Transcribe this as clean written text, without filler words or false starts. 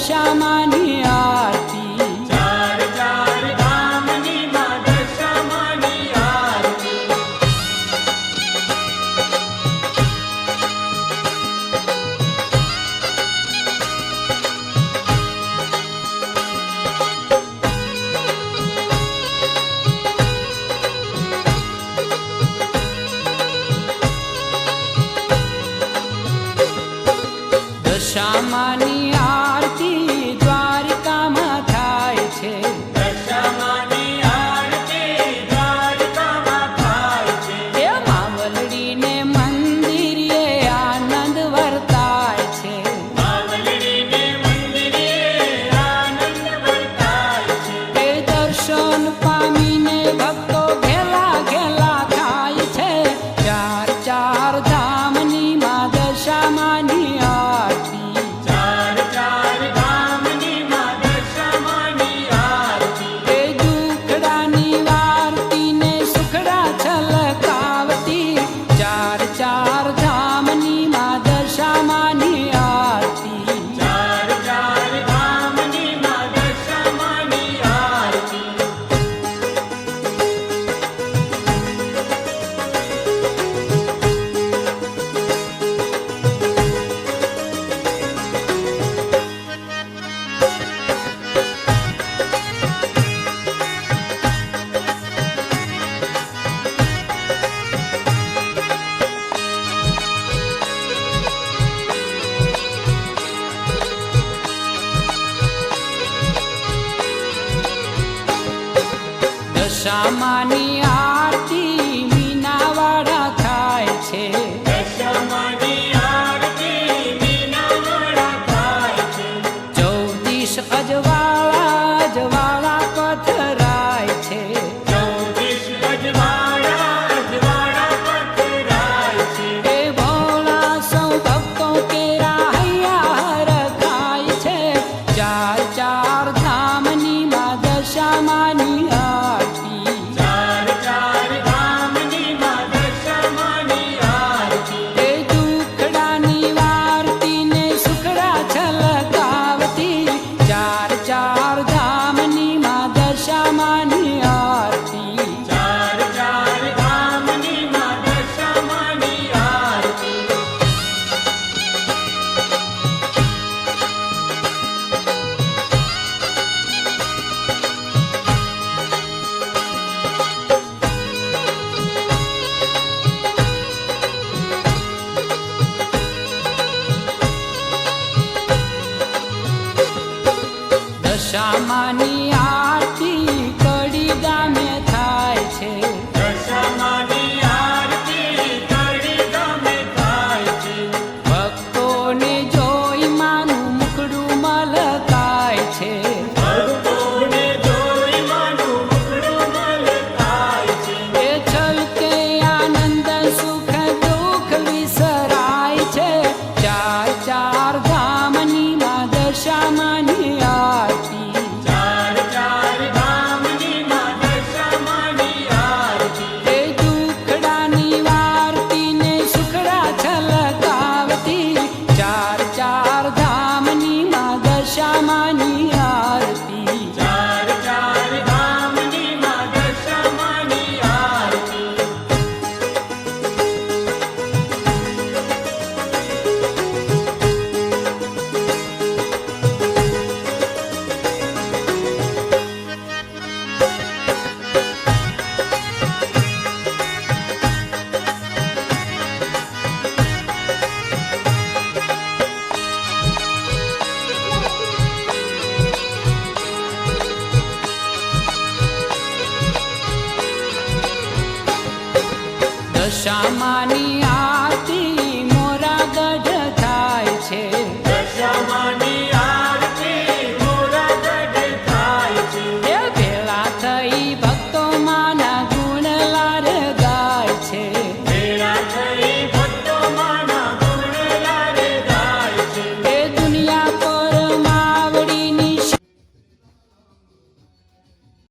દશામાની આરતી ચાર ચાર ધામની માં દશામાની આરતી દશામાની આરતી દ્વારિકામાં થાય છે દશામાની આરતી દ્વારિકામાં થાય છે એ માવલડીને મંદિરે આનંદ વર્તાય છે માવલડીને મંદિરે આનંદ વર્તાય છે એ દર્શન પામીને ભક્તો ઘેલા ઘેલા થાય છે ચાર ચાર ધામની માં દશામાની આરતી ચાર ચાર ધામની માં દશામાની આરતી એ દુખડાની વારતી ને સુખડા છલકાવતી ચાર ચાર ધામની માં દશામાની આરતી ચાર ચાર ધામની માં દશામાની આરતી દશામાની આરતી મીનાવાડા થાય છે દશામાની આરતી મીનાવાડા થાય છે ચૌદીસ અજવાળા અજવાળા પથરાય છે ચૌદીસ અજવાળા પથરાય છે એ ભોળા સૌ ભક્તો કેરા હૈયા હરખાય છે ચાર ચાર ધામની માં દશામાની આરતી ચાર ચાર ધામની માં દશામાની આરતી એ દુખડાની વારતી ને સુખડા છલકાવતી ચાર ચાર ધામની માં દશામાની આરતી ચાર ચાર ધામની માં દશામાની આરતી દશામાની આરતી કડી ગામે થાય છે દશામાની આરતી કડી ગામે થાય છે ભક્તોને જોઈ માનું મુખડું મલકાય છે ભક્તોને જોઈ માનું મુખડું મલકાય છે એ છલકે આનંદ સુખ દુઃખ વિસરાય છે ચાર ચાર ધામની માં દશામાની આરતી ચાર ચાર ધામની માં દશામાની આરતી એ દુખડાની વારતી ને સુખડા છલકાવતી ચાર ચાર ધામની માં દશામાની આરતી ચાર ચાર ધામની માં દશામાની આરતી દશામાની